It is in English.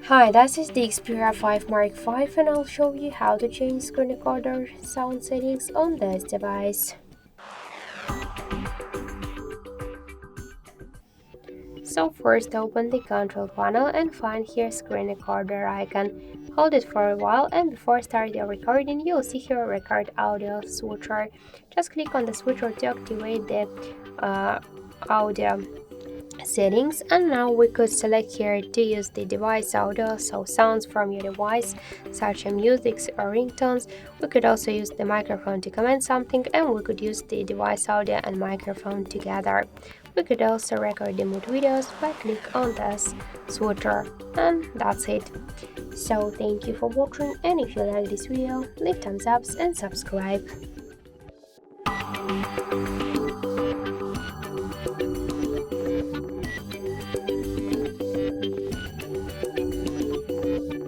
Hi, this is the Xperia 5 Mark V and I'll show you how to change screen recorder sound settings on this device. So first open the control panel and find here screen recorder icon. Hold it for a while and before start your recording you'll see here record audio switcher. Just click on the switcher to activate the audio settings, and now we could select here to use the device audio, so sounds from your device such as music or ringtones. We could also use the microphone to comment something, and we could use the device audio and microphone together. We could also record the mood videos by click on this switcher, and that's it. So thank you for watching, and if you like this video leave thumbs up and subscribe.